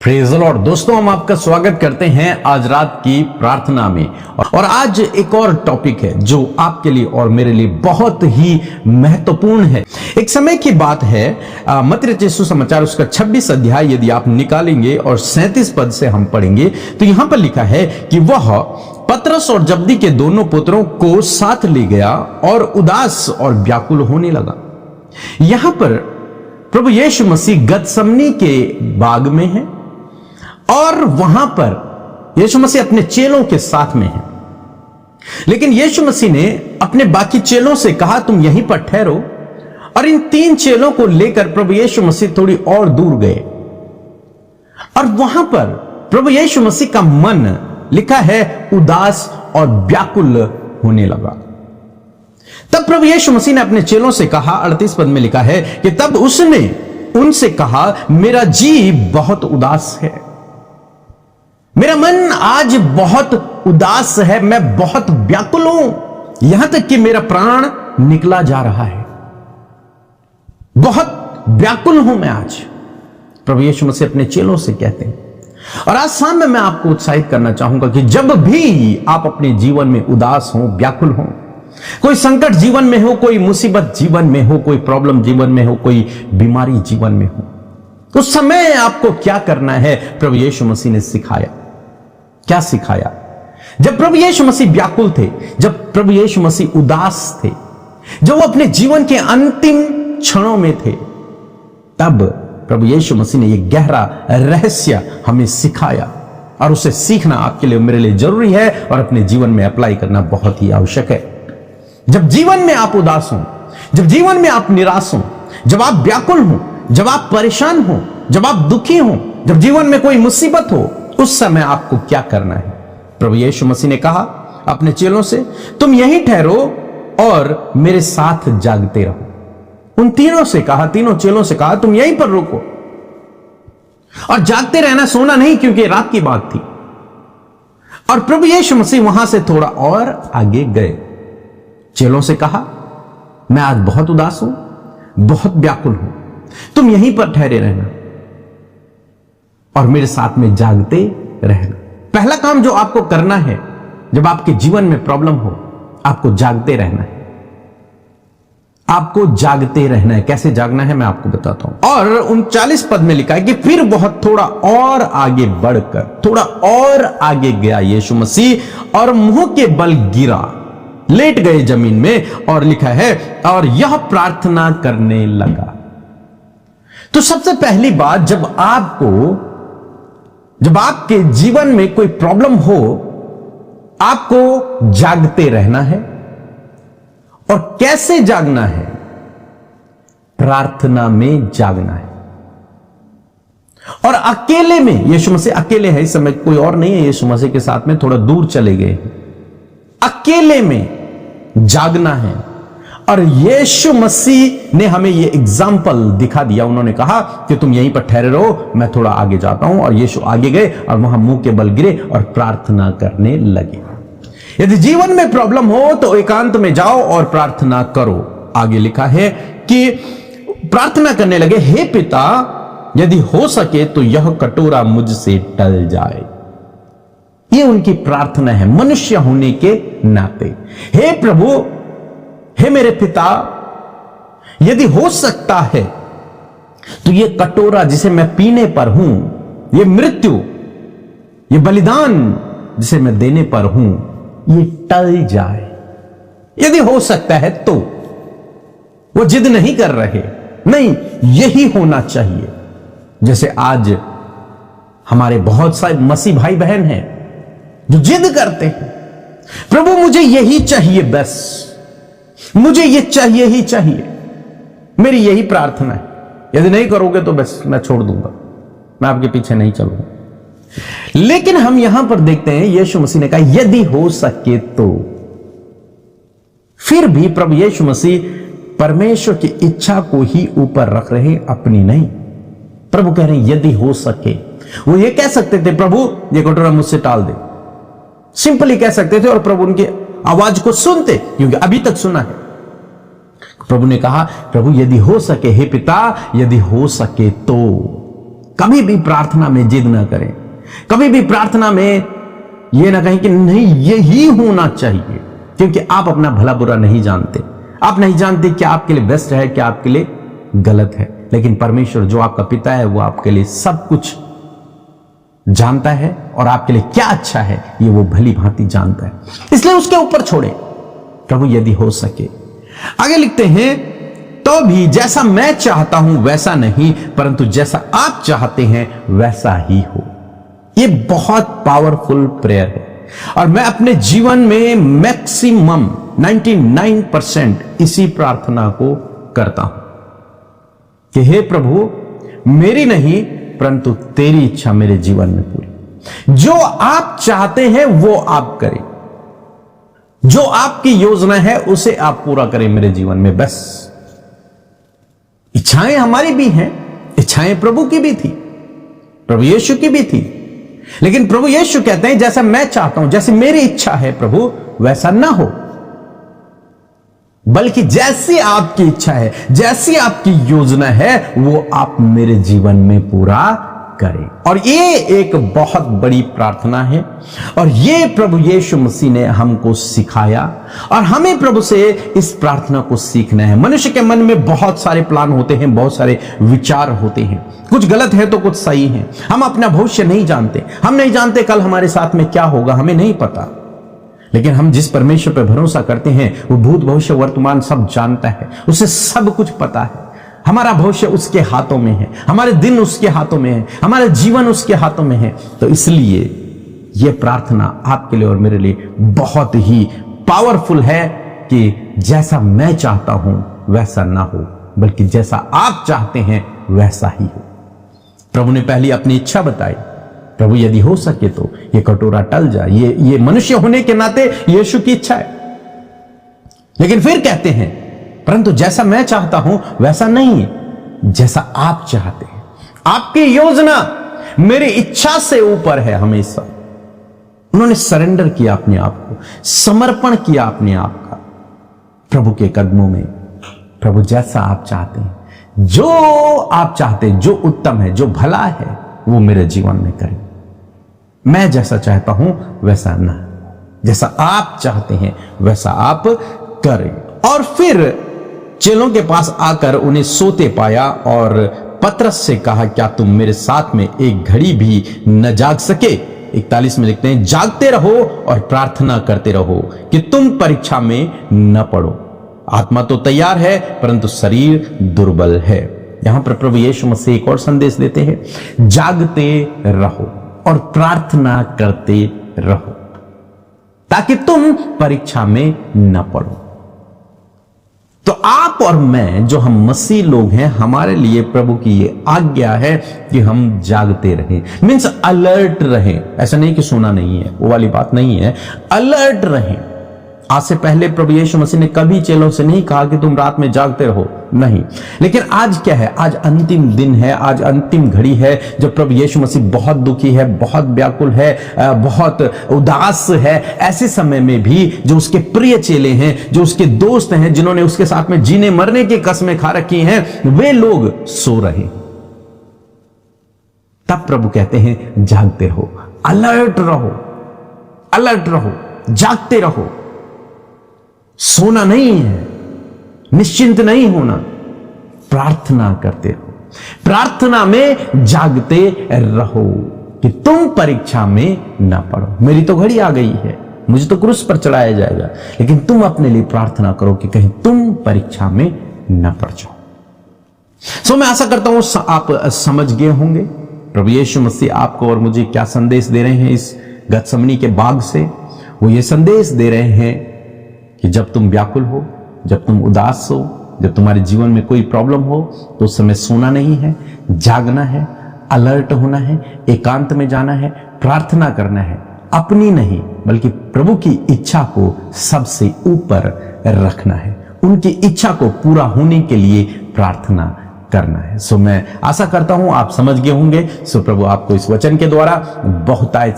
Praise the Lord. दोस्तों, हम आपका स्वागत करते हैं आज रात की प्रार्थना में। और आज एक और टॉपिक है जो आपके लिए और मेरे लिए बहुत ही महत्वपूर्ण है। एक समय की बात है, मत्ती रचित सुसमाचार उसका 26 अध्याय यदि आप निकालेंगे और 37 पद से हम पढ़ेंगे तो यहां पर लिखा है कि वह पतरस और जब्दी के दोनों पुत्रों को साथ ले गया और उदास और व्याकुल होने लगा। यहां पर प्रभु यीशु मसीह गतसमनी के बाग में है और वहां पर यीशु मसीह अपने चेलों के साथ में है। लेकिन यीशु मसीह ने अपने बाकी चेलों से कहा तुम यहीं पर ठहरो, और इन 3 चेलों को लेकर प्रभु यीशु मसीह थोड़ी और दूर गए। और वहां पर प्रभु यीशु मसीह का मन लिखा है उदास और व्याकुल होने लगा। तब प्रभु यीशु मसीह ने अपने चेलों से कहा, 38 पद में लिखा है कि तब उसने उनसे कहा मेरा जी बहुत उदास है, मेरा मन आज बहुत उदास है, मैं बहुत व्याकुल हूं, यहां तक कि मेरा प्राण निकला जा रहा है, बहुत व्याकुल हूं मैं आज। प्रभु यीशु मसीह अपने चेलों से कहते हैं। और आज शाम में मैं आपको उत्साहित करना चाहूंगा कि जब भी आप अपने जीवन में उदास हो, व्याकुल हो, कोई संकट जीवन में हो, कोई मुसीबत जीवन में हो, कोई प्रॉब्लम जीवन में हो, कोई बीमारी जीवन में हो, तो उस समय आपको क्या करना है प्रभु यीशु मसीह ने सिखाया। क्या सिखाया? जब प्रभु यीशु मसीह व्याकुल थे, जब प्रभु यीशु मसीह उदास थे, जब वो अपने जीवन के अंतिम क्षणों में थे, तब प्रभु यीशु मसीह ने यह गहरा रहस्य हमें सिखाया। और उसे सीखना आपके लिए मेरे लिए जरूरी है और अपने जीवन में अप्लाई करना बहुत ही आवश्यक है। जब जीवन में आप उदास हो, जब जीवन में आप निराश हो, जब आप व्याकुल हो, जब आप परेशान हो, जब आप दुखी हो, जब जीवन में कोई मुसीबत हो, उस समय आपको क्या करना है? प्रभु यीशु मसीह ने कहा अपने चेलों से तुम यहीं ठहरो और मेरे साथ जागते रहो। उन तीनों से कहा, तीनों चेलों से कहा तुम यहीं पर रुको और जागते रहना, सोना नहीं, क्योंकि रात की बात थी। और प्रभु यीशु मसीह वहां से थोड़ा और आगे गए। चेलों से कहा मैं आज बहुत उदास हूं, बहुत व्याकुल हूं, तुम यहीं पर ठहरे रहना और मेरे साथ में जागते रहना। पहला काम जो आपको करना है जब आपके जीवन में प्रॉब्लम हो, आपको जागते रहना है। आपको जागते रहना है। कैसे जागना है मैं आपको बताता हूं। और 39 पद में लिखा है कि फिर बहुत थोड़ा और आगे बढ़कर, थोड़ा और आगे गया यीशु मसीह और मुंह के बल गिरा, लेट गए जमीन में, और लिखा है और यह प्रार्थना करने लगा। तो सबसे पहली बात, जब आपके जीवन में कोई प्रॉब्लम हो, आपको जागते रहना है। और कैसे जागना है? प्रार्थना में जागना है। और अकेले में, यीशु मसीह अकेले है इस समय, कोई और नहीं है यीशु मसीह के साथ में, थोड़ा दूर चले गए। अकेले में जागना है। और यीशु मसीह ने हमें यह एग्जाम्पल दिखा दिया। उन्होंने कहा कि तुम यहीं पर ठहरे रहो, मैं थोड़ा आगे जाता हूं। और यीशु आगे गए और वहां मुंह के बल गिरे और प्रार्थना करने लगे। यदि जीवन में प्रॉब्लम हो तो एकांत में जाओ और प्रार्थना करो। आगे लिखा है कि प्रार्थना करने लगे, हे पिता यदि हो सके तो यह कटोरा मुझसे टल जाए। यह उनकी प्रार्थना है मनुष्य होने के नाते। हे प्रभु, हे मेरे पिता, यदि हो सकता है तो यह कटोरा जिसे मैं पीने पर हूं, यह मृत्यु, यह बलिदान जिसे मैं देने पर हूं, ये टल जाए। यदि हो सकता है तो। वो जिद नहीं कर रहे, नहीं, यही होना चाहिए। जैसे आज हमारे बहुत सारे मसीह भाई बहन हैं जो जिद करते हैं, प्रभु मुझे यही चाहिए, बस मुझे ये चाहिए ही चाहिए, मेरी यही प्रार्थना है, यदि नहीं करोगे तो बस मैं छोड़ दूंगा, मैं आपके पीछे नहीं चलूंगा। लेकिन हम यहां पर देखते हैं यीशु मसीह ने कहा यदि हो सके तो। फिर भी प्रभु यीशु मसीह परमेश्वर की इच्छा को ही ऊपर रख रहे, अपनी नहीं। प्रभु कह रहे हैं यदि हो सके। वो ये कह सकते थे प्रभु ये कटोरा मुझसे टाल दे, सिंपली कह सकते थे और प्रभु उनकी आवाज को सुनते, क्योंकि अभी तक सुना है। प्रभु ने कहा प्रभु यदि हो सके, हे पिता यदि हो सके तो। कभी भी प्रार्थना में जिद ना करें, कभी भी प्रार्थना में यह ना कहें कि नहीं यही होना चाहिए, क्योंकि आप अपना भला बुरा नहीं जानते। आप नहीं जानते क्या आपके लिए बेस्ट है, क्या आपके लिए गलत है। लेकिन परमेश्वर जो आपका पिता है वो आपके लिए सब कुछ जानता है और आपके लिए क्या अच्छा है ये वो भली भांति जानता है, इसलिए उसके ऊपर छोड़े प्रभु यदि हो सके। आगे लिखते हैं, तो भी जैसा मैं चाहता हूं वैसा नहीं, परंतु जैसा आप चाहते हैं वैसा ही हो। यह बहुत पावरफुल प्रेयर है और मैं अपने जीवन में मैक्सिमम 99% इसी प्रार्थना को करता हूं कि हे प्रभु, मेरी नहीं परंतु तेरी इच्छा मेरे जीवन में पूरी। जो आप चाहते हैं वो आप करें, जो आपकी योजना है उसे आप पूरा करें मेरे जीवन में। बस इच्छाएं हमारी भी हैं, इच्छाएं प्रभु की भी थी, प्रभु यीशु की भी थी, लेकिन प्रभु यीशु कहते हैं जैसा मैं चाहता हूं, जैसी मेरी इच्छा है प्रभु वैसा ना हो, बल्कि जैसी आपकी इच्छा है, जैसी आपकी योजना है वो आप मेरे जीवन में पूरा करें। और ये एक बहुत बड़ी प्रार्थना है और ये प्रभु यीशु मसीह ने हमको सिखाया और हमें प्रभु से इस प्रार्थना को सीखना है। मनुष्य के मन में बहुत सारे प्लान होते हैं, बहुत सारे विचार होते हैं, कुछ गलत है तो कुछ सही है। हम अपना भविष्य नहीं जानते, हम नहीं जानते कल हमारे साथ में क्या होगा, हमें नहीं पता। लेकिन हम जिस परमेश्वर पर भरोसा करते हैं वो भूत भविष्य वर्तमान सब जानता है, उसे सब कुछ पता है। हमारा भविष्य उसके हाथों में है, हमारे दिन उसके हाथों में है, हमारा जीवन उसके हाथों में है। तो इसलिए यह प्रार्थना आपके लिए और मेरे लिए बहुत ही पावरफुल है कि जैसा मैं चाहता हूं वैसा ना हो, बल्कि जैसा आप चाहते हैं वैसा ही हो। प्रभु ने पहली अपनी इच्छा बताई, प्रभु यदि हो सके तो ये कटोरा टल जाए। ये मनुष्य होने के नाते यीशु की इच्छा है, लेकिन फिर कहते हैं परंतु जैसा मैं चाहता हूं वैसा नहीं, जैसा आप चाहते हैं। आपकी योजना मेरी इच्छा से ऊपर है हमेशा। उन्होंने सरेंडर किया अपने आप को, समर्पण किया अपने आप का प्रभु के कदमों में। प्रभु जैसा आप चाहते हैं, जो आप चाहते हैं, जो उत्तम है, जो भला है वो मेरे जीवन में करें। मैं जैसा चाहता हूं वैसा ना, जैसा आप चाहते हैं वैसा आप करें। और फिर चेलों के पास आकर उन्हें सोते पाया और पतरस से कहा, क्या तुम मेरे साथ में एक घड़ी भी न जाग सके? 41 में लिखते हैं, जागते रहो और प्रार्थना करते रहो कि तुम परीक्षा में न पड़ो। आत्मा तो तैयार है परंतु शरीर दुर्बल है। यहां पर प्रभु यीशु मसीह एक और संदेश देते हैं, जागते रहो और प्रार्थना करते रहो ताकि तुम परीक्षा में न पड़ो। तो आप और मैं जो हम मसीह लोग हैं, हमारे लिए प्रभु की ये आज्ञा है कि हम जागते रहें, मीन्स अलर्ट रहें। ऐसा नहीं कि सोना नहीं है, वो वाली बात नहीं है, अलर्ट रहें। आज से पहले प्रभु यीशु मसीह ने कभी चेलों से नहीं कहा कि तुम रात में जागते रहो, नहीं। लेकिन आज क्या है, आज अंतिम दिन है, आज अंतिम घड़ी है जब प्रभु यीशु मसीह बहुत दुखी है, बहुत व्याकुल है, बहुत उदास है। ऐसे समय में भी जो उसके प्रिय चेले हैं, जो उसके दोस्त हैं, जिन्होंने उसके साथ में जीने मरने की कसमें खा रखी हैं, वे लोग सो रहे। तब प्रभु कहते हैं जागते रहो, अलर्ट रहो, अलर्ट रहो, जागते रहो। सोना नहीं है, निश्चिंत नहीं होना, प्रार्थना करते रहो, प्रार्थना में जागते रहो कि तुम परीक्षा में ना पड़ो। मेरी तो घड़ी आ गई है, मुझे तो क्रूस पर चढ़ाया जाएगा, लेकिन तुम अपने लिए प्रार्थना करो कि कहीं तुम परीक्षा में ना पड़ जाओ। मैं आशा करता हूं आप समझ गए होंगे प्रभु यीशु मसीह आपको और मुझे क्या संदेश दे रहे हैं इस गतसमनी के बाग से। वो ये संदेश दे रहे हैं कि जब तुम व्याकुल हो, जब तुम उदास हो, जब तुम्हारे जीवन में कोई प्रॉब्लम हो, तो उस समय सोना नहीं है, जागना है, अलर्ट होना है, एकांत में जाना है, प्रार्थना करना है, अपनी नहीं बल्कि प्रभु की इच्छा को सबसे ऊपर रखना है, उनकी इच्छा को पूरा होने के लिए प्रार्थना करना है। मैं आशा करता हूं आप समझ गए होंगे। प्रभु आपको इस वचन के द्वारा बहुतायत